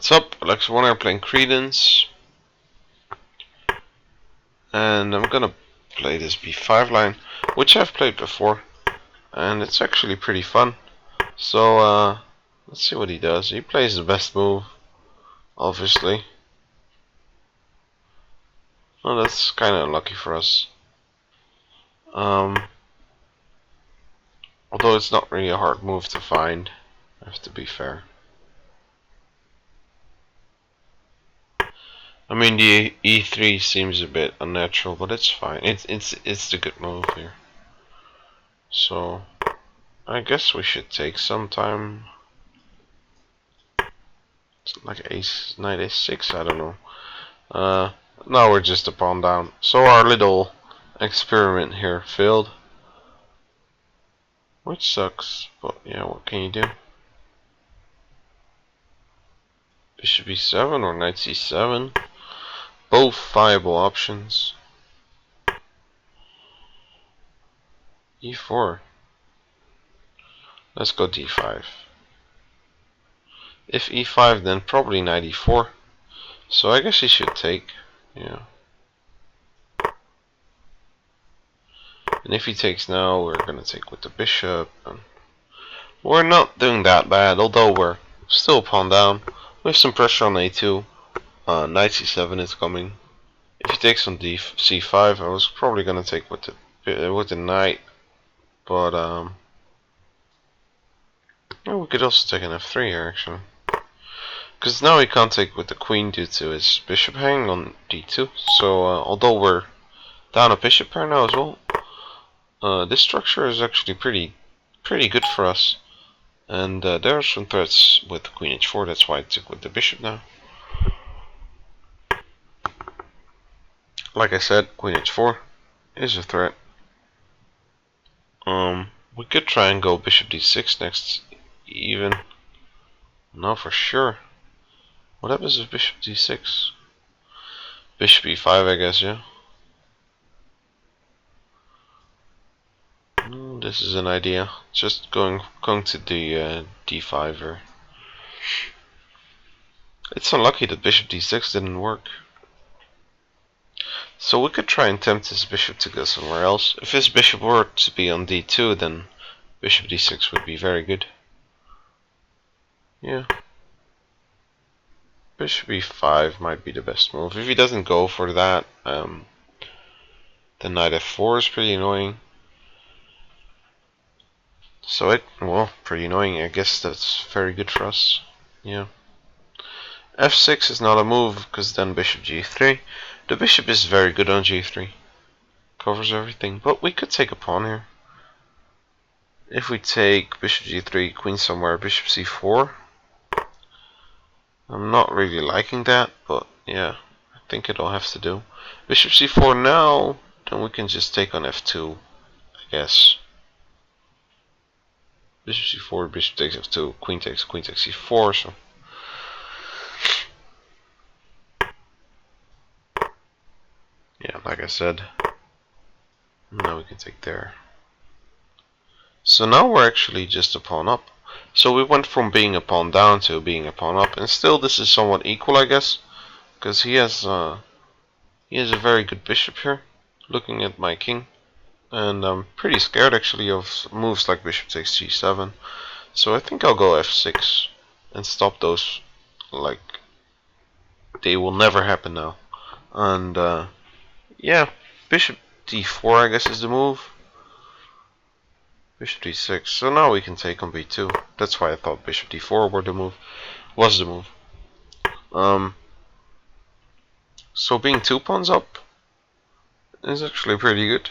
What's up? alexy1 playing Creedence, and I'm gonna play this b5 line, which I've played before, and it's actually pretty fun. So let's see what he does. He plays the best move, obviously. Well, that's kind of unlucky for us. Although it's not really a hard move to find, I have to be fair. I mean, the e3 seems a bit unnatural, but it's fine. It's the good move here. So I guess we should take some time. It's like ace, knight a6, I don't know. Now we're just a pawn down. So our little experiment here failed. Which sucks, but yeah, what can you do? Bishop e7 or knight c7. Both viable options. e4. Let's go d5. If e5, then probably knight e4. So I guess he should take. Yeah. And if he takes now, we're gonna take with the bishop. And we're not doing that bad, although we're still pawn down. We have some pressure on a2. Knight c7 is coming. If he takes on c5, I was probably gonna take with the knight, but yeah, we could also take an f3 here actually, because now he can't take with the queen due to his bishop hanging on d2. So although we're down a bishop pair now as well, this structure is actually pretty good for us. And there are some threats with queen h4. That's why I took with the bishop now. Like I said, queen h4 is a threat. We could try and go bishop d6 next, even. No, for sure. What happens if bishop d6? Bishop e5, I guess, yeah. This is an idea. Just going to the d5 here. It's unlucky that bishop d6 didn't work. So we could try and tempt his bishop to go somewhere else. If his bishop were to be on d2, then bishop d6 would be very good. Yeah. Bishop e5 might be the best move. If he doesn't go for that, then knight f4 is pretty annoying. So well, pretty annoying. I guess that's very good for us. Yeah. f6 is not a move, because then bishop g3. The bishop is very good on g3. Covers everything. But we could take a pawn here. If we take bishop g3, queen somewhere, bishop c4. I'm not really liking that, but yeah, I think it'll have to do. Bishop c4 now, then we can just take on f2, I guess. Bishop c4, bishop takes f2, queen takes c4, so. Yeah, like I said, now we can take there. So now we're actually just a pawn up. So we went from being a pawn down to being a pawn up, and still this is somewhat equal, I guess, because he has a very good bishop here, looking at my king, and I'm pretty scared actually of moves like bishop takes g7. So I think I'll go f6 and stop those. Like, they will never happen now. And yeah, bishop d4 I guess is the move. Bishop d6. So now we can take on b2. That's why I thought bishop d4 was the move. So being 2 pawns up is actually pretty good.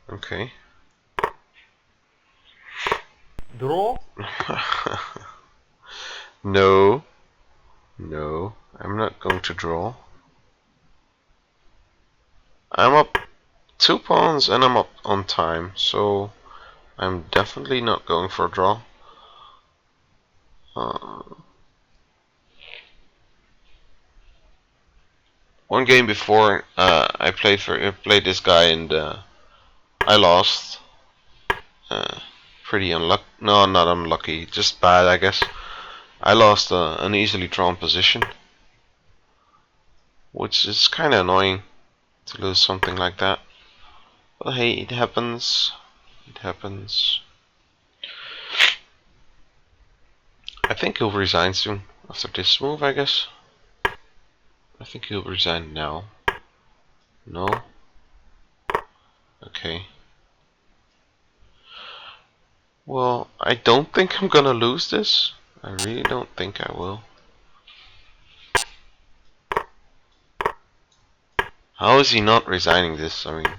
Okay. Draw? No, I'm not going to draw. I'm up 2 pawns and I'm up on time, so I'm definitely not going for a draw. One game before, I played this guy and I lost pretty unlucky. No, not unlucky, just bad, I guess. I lost an easily drawn position, which is kind of annoying to lose something like that. But hey, it happens. It happens. I think he'll resign soon after this move, I guess. I think he'll resign now. No? Okay. Well, I don't think I'm gonna lose this. I really don't think I will. How is he not resigning this? I mean,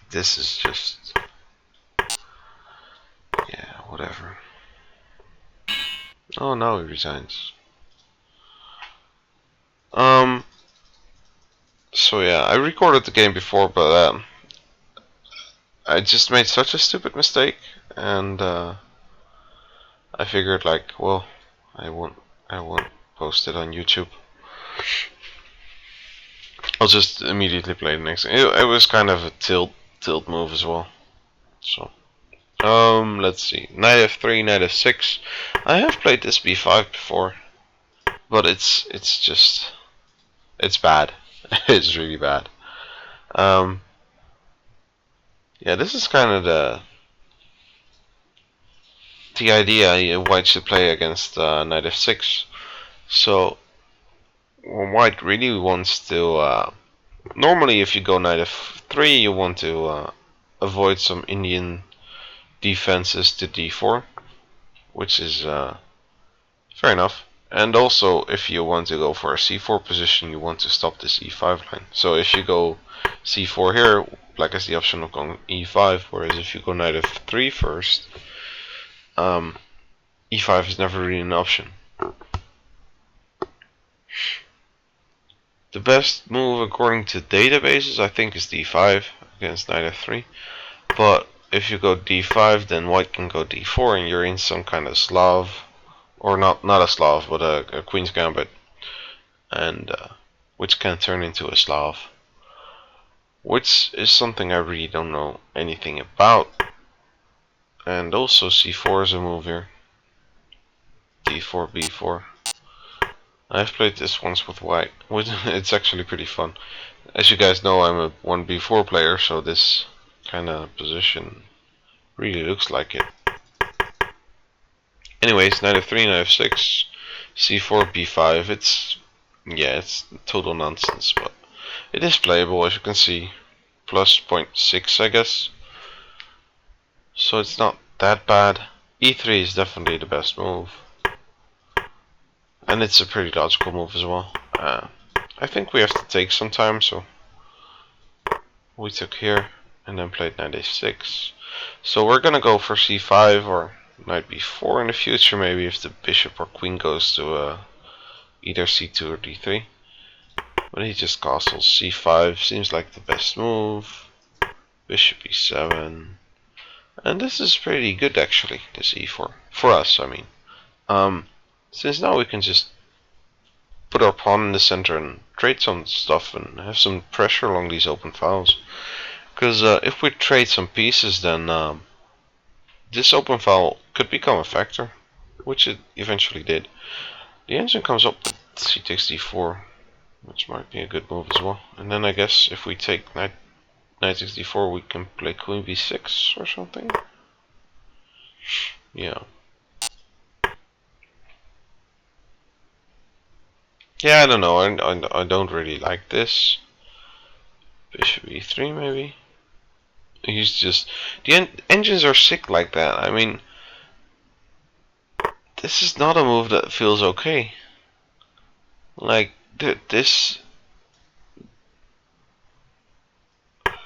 this is just... yeah, whatever. Oh, no, he resigns. So yeah, I recorded the game before, but I just made such a stupid mistake, and I figured like, well, I won't post it on YouTube. I'll just immediately play the next. It was kind of a tilt move as well. So let's see, knight f3, knight f6. I have played this b5 before, but it's just it's bad. It's really bad. Yeah, this is kind of the idea white should play against knight f6. So white really wants to. Normally, if you go knight f3, you want to avoid some Indian defenses to d4, which is fair enough. And also, if you want to go for a c4 position, you want to stop this e5 line. So if you go c4 here, black has the option of going e5, whereas if you go knight f3 first, e5 is never really an option. The best move according to databases, I think, is d5 against knight f3. But if you go d5, then white can go d4, and you're in some kind of Slav, or not a Slav, but a Queen's Gambit, and which can turn into a Slav, which is something I really don't know anything about. And also c4 is a move here. d4, b4. I've played this once with white. It's actually pretty fun. As you guys know, I'm a 1b4 player, so this kind of position really looks like it. Anyways, knight f3, knight f6, c4, b5. It's total nonsense, but it is playable, as you can see. Plus 0.6, I guess. So it's not that bad. e3 is definitely the best move. And it's a pretty logical move as well. I think we have to take some time, so we took here and then played knight a6. So we're gonna go for c5 or knight b4 in the future, maybe if the bishop or queen goes to either c2 or d3. But he just castles c5, seems like the best move. Bishop e7. And this is pretty good actually, this e4. For us, I mean. Since now we can just put our pawn in the center and trade some stuff and have some pressure along these open files. Because if we trade some pieces, then this open file could become a factor, which it eventually did. The engine comes up with c takes d4, which might be a good move as well. And then I guess if we take knight takes d4, we can play queen b6 or something. Yeah. Yeah, I don't know. I don't really like this. Bishop e3 maybe. He's just the engines are sick like that. I mean, this is not a move that feels okay. Like this,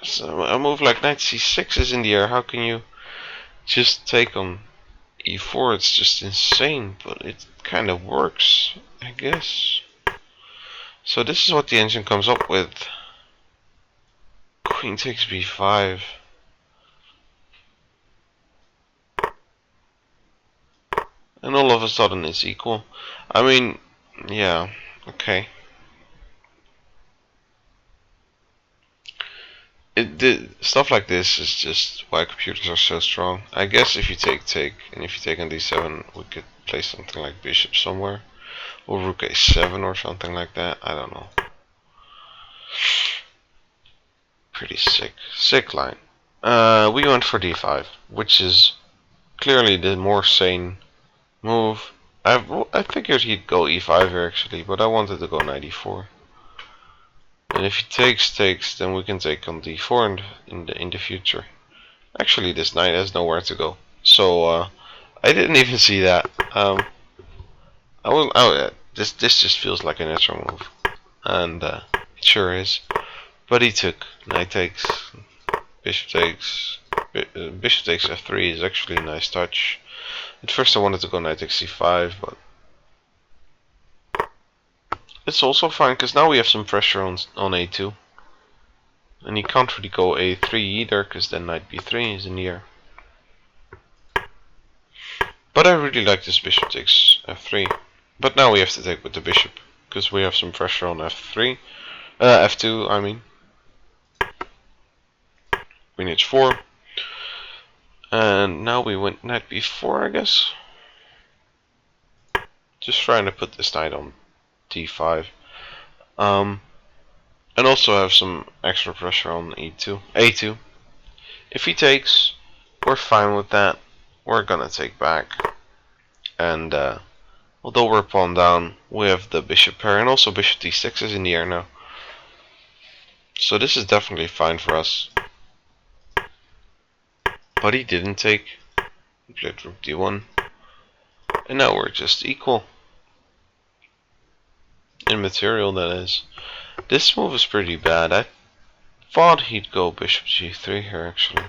so a move like knight c6 is in the air. How can you just take on e4? It's just insane, but it kind of works, I guess. So this is what the engine comes up with. Queen takes b5. And all of a sudden it's equal. I mean, yeah, okay. Stuff like this is just why computers are so strong. I guess if you take, and if you take on d7, we could play something like bishop somewhere, or rook a7 or something like that. I don't know. Pretty sick line. We went for d5, which is clearly the more sane move. I figured he'd go e5 here actually, but I wanted to go knight e4. And if he takes, then we can take on d4 in the future. Actually, this knight has nowhere to go, so I didn't even see that. I will. Oh, yeah, this just feels like a natural move, and it sure is. But he took knight takes, bishop takes. Bishop takes f3 is actually a nice touch. At first I wanted to go knight takes c5, but it's also fine because now we have some pressure on a2. And he can't really go a3 either, because then knight b3 is in the air. But I really like this bishop takes f3. But now we have to take with the bishop, because we have some pressure on f3. F2, I mean. Queen h4. And now we went knight b4, I guess. Just trying to put this knight on d5. And also have some extra pressure on e2. a2. If he takes, we're fine with that. We're gonna take back. And although we're pawn down, we have the bishop pair, and also bishop d6 is in the air now. So this is definitely fine for us. But he didn't take. He played rook d1. And now we're just equal. In material, that is. This move is pretty bad. I thought he'd go bishop g3 here, actually.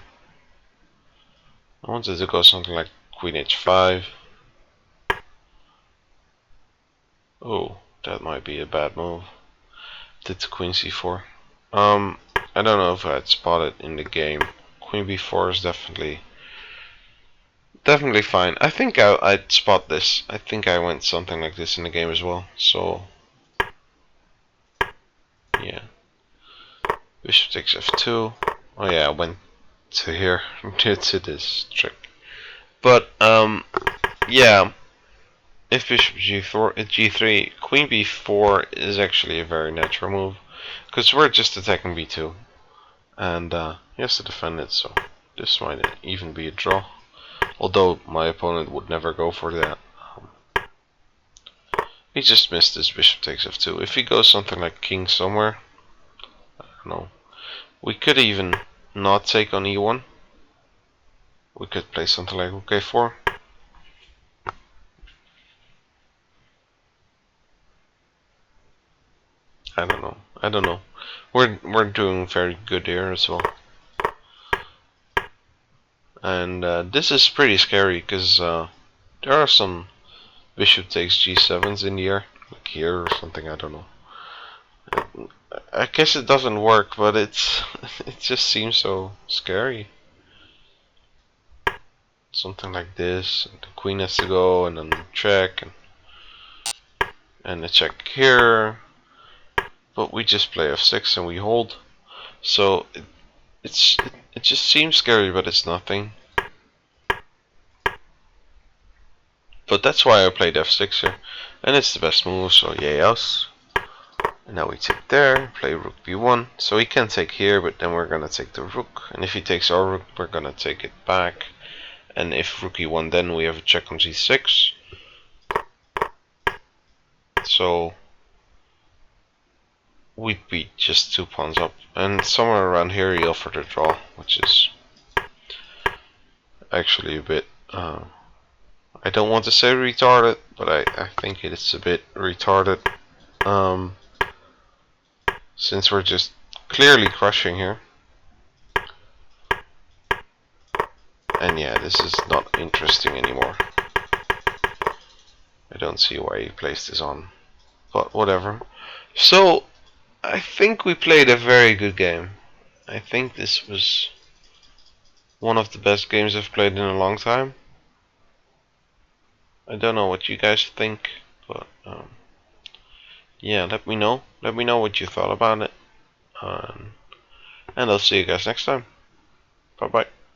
I wanted to go something like queen h5. Oh, that might be a bad move. Did the queen c4. I don't know if I'd spot it in the game. Queen b4 is definitely fine. I think I'd spot this. I think I went something like this in the game as well. So yeah, bishop takes f2. Oh yeah, I went to here to this trick. But yeah, if bishop g3, queen b4 is actually a very natural move, because we're just attacking b2, and he has to defend it. So this might even be a draw. Although my opponent would never go for that. He just missed his bishop takes f2. If he goes something like king somewhere, I don't know. We could even not take on e1. We could play something like rook a4. I don't know. I don't know. We're doing very good here as well. And this is pretty scary because there are some bishop takes g7s in the air, like here or something. I don't know. I guess it doesn't work, but it just seems so scary. Something like this, and the queen has to go, and then check, and the check here. But we just play f6 and we hold. So it just seems scary, but it's nothing. But that's why I played f6 here, and it's the best move. So yay us. And now we take there, play rook b1. So he can take here, but then we're gonna take the rook. And if he takes our rook, we're gonna take it back. And if rook e1, then we have a check on g6. So we'd be just 2 pawns up. And somewhere around here he offered a draw, which is actually a bit, I don't want to say retarded, but I think it's a bit retarded. Since we're just clearly crushing here. And yeah, this is not interesting anymore. I don't see why he placed this on, but whatever. So I think we played a very good game. I think this was one of the best games I've played in a long time. I don't know what you guys think, but yeah, let me know. Let me know what you thought about it. and I'll see you guys next time. Bye bye.